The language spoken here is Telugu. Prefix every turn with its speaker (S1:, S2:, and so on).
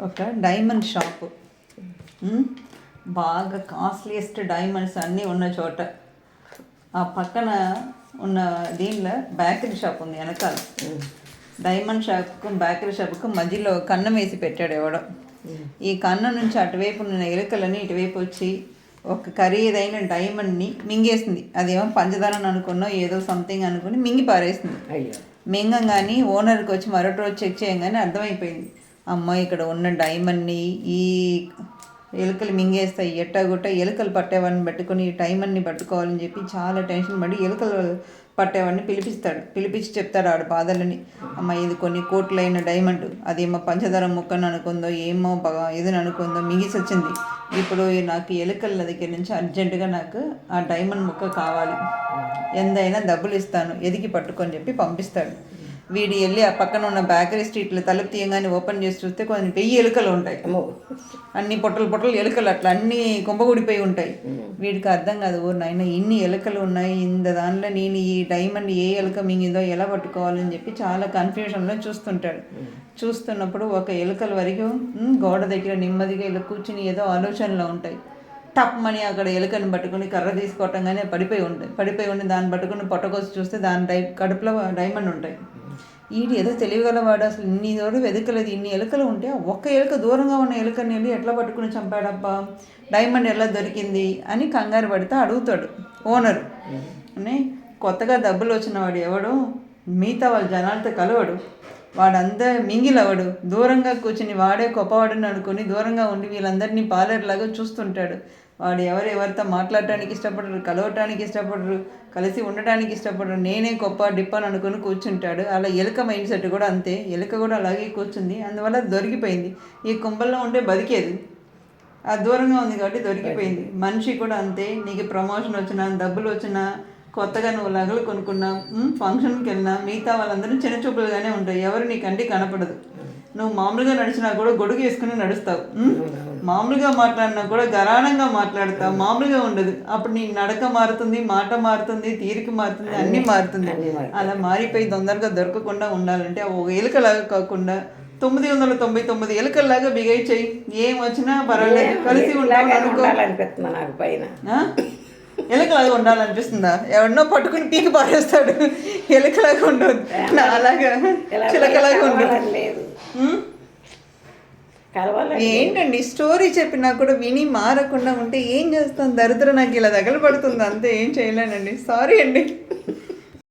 S1: ఒక డైమండ్ షాపు, బాగా కాస్ట్లీయెస్ట్ డైమండ్స్ అన్నీ ఉన్న చోట. ఆ పక్కన ఉన్న దీనిలో బేకరీ షాప్ ఉంది వెనకాల. డైమండ్ షాప్కు బేకరీ షాప్కు మధ్యలో కన్నం వేసి పెట్టాడు ఎవడో. ఈ కన్నం నుంచి అటువైపు ఉన్న ఎలుకలని ఇటువైపు వచ్చి ఒక ఖరీదైన డైమండ్ని మింగేసింది. అదేమో పంచదారని అనుకున్నా ఏదో సంథింగ్ అనుకుని మింగి పారేసింది. మింగంగాని ఓనర్కి వచ్చి మరొక రోజు చెక్ చేయగానే అర్థమైపోయింది, అమ్మ ఇక్కడ ఉన్న డైమండ్ని ఈ ఎలుకలు మింగేస్తాయి, ఎట్టాగుట్ట ఎలుకలు పట్టేవాడిని పట్టుకొని ఈ డైమండ్ని పట్టుకోవాలని చెప్పి చాలా టెన్షన్ పడి ఎలుకలు పట్టేవాడిని పిలిపించి చెప్తాడు ఆడు బాధలని. అమ్మ ఇది కొన్ని కోట్లైన డైమండ్, అదేమో పంచదార ముక్కను అనుకుందో ఏమో ఏదని అనుకుందో మింగిసి వచ్చింది. ఇప్పుడు నాకు ఎలుకల దగ్గర నుంచి అర్జెంటుగా నాకు ఆ డైమండ్ ముక్క కావాలి, ఎంతైనా డబ్బులు ఇస్తాను, ఎదిగి పట్టుకొని చెప్పి పంపిస్తాడు. వీడి వెళ్ళి ఆ పక్కన ఉన్న బేకరీ స్ట్రీట్లో తలుపు తీయగానే ఓపెన్ చేసి చూస్తే కొన్ని 1000 ఎలుకలు ఉంటాయి. అన్ని పొట్టలు ఎలుకలు అట్లా అన్నీ కుంభగుడిపోయి ఉంటాయి. వీడికి అర్థం కాదు, ఓ నాయన ఇన్ని ఎలుకలు ఉన్నాయి, ఇంత దానిలో నేను ఈ డైమండ్ ఏ ఎలుక మింగిందో ఎలా పట్టుకోవాలని చెప్పి చాలా కన్ఫ్యూషన్లో చూస్తుంటాడు. చూస్తున్నప్పుడు ఒక ఎలుకల వరకు గోడ దగ్గర నెమ్మదిగా ఇలా కూర్చుని ఏదో ఆలోచనలో ఉంటాయి. టప్మని అక్కడ ఎలుకని పట్టుకుని కర్ర తీసుకోవటంగానే పడిపోయి ఉండి దాన్ని పట్టుకుని పొట్టకోసి చూస్తే దాని కడుపులో డైమండ్ ఉంటాయి. వీడు ఏదో తెలియగలవాడు, అసలు ఇన్ని తోడు వెతకలేదు, ఇన్ని ఎలుకలు ఉంటే ఒక్క ఎలుక దూరంగా ఉన్న ఎలుకని వెళ్ళి ఎట్లా పట్టుకుని చంపాడబ్బా, డైమండ్ ఎలా దొరికింది అని కంగారు పడితే అడుగుతాడు ఓనరు. అని కొత్తగా డబ్బులు వచ్చిన వాడు ఎవడు మిగతా వాళ్ళ జనాలతో కలవడు, వాడంతా మింగిలవడు, దూరంగా కూర్చుని వాడే గొప్పవాడని అనుకుని దూరంగా ఉండి వీళ్ళందరినీ పాలేరులాగా చూస్తుంటాడు. వాడు ఎవరితో మాట్లాడటానికి ఇష్టపడరు, కలవటానికి ఇష్టపడరు, కలిసి ఉండటానికి ఇష్టపడరు, నేనే గొప్ప డిప్పని అనుకుని కూర్చుంటాడు. అలా ఎలుక మైండ్ సెట్ కూడా అంతే, ఎలుక కూడా అలాగే కూర్చుంది, అందువల్ల దొరికిపోయింది. ఈ కుంభల్లో ఉంటే బతికేది, ఆ దూరంగా ఉంది కాబట్టి దొరికిపోయింది. మనిషి కూడా అంతే, నీకు ప్రమోషన్ వచ్చినా డబ్బులు వచ్చినా కొత్తగా నువ్వు నగలు కొనుక్కున్నా ఫంక్షన్కి వెళ్ళినా మిగతా వాళ్ళందరూ చిన్న చూపులుగానే ఉంటాయి, ఎవరు నీ కంటికి కనపడదు. నువ్వు మామూలుగా నడిచినా కూడా గొడుగు వేసుకుని నడుస్తావు, మామూలుగా మాట్లాడినా కూడా గరాణంగా మాట్లాడతావు, మామూలుగా ఉండదు. అప్పుడు నీ నడక మారుతుంది, మాట మారుతుంది, తీరిక మారుతుంది, అన్నీ మారుతుంది. అలా మారిపోయి తొందరగా దొరకకుండా ఉండాలంటే ఒక ఎలుకలాగా కాకుండా 999 ఎలుకల్లాగా బిహేవ్ చెయ్యి, ఏం వచ్చినా పర్వాలేదు, కలిసి ఉండాలి అనుకో. ఎలుకలాగా ఉండాలనిపిస్తుందా? ఎవరినో పట్టుకుని పీకి పారేస్తాడు, ఎలుకలాగా ఉండదు, అలాగా చిలకలాగా ఉండదు. ఏంటండి స్టోరీ చెప్పినా కూడా విని మారకుండా ఉంటే ఏం చేస్తాను, దరిద్రం నాకు ఇలా పడుతుంది అంతే, ఏం చేయలేనండి, సారీ అండి.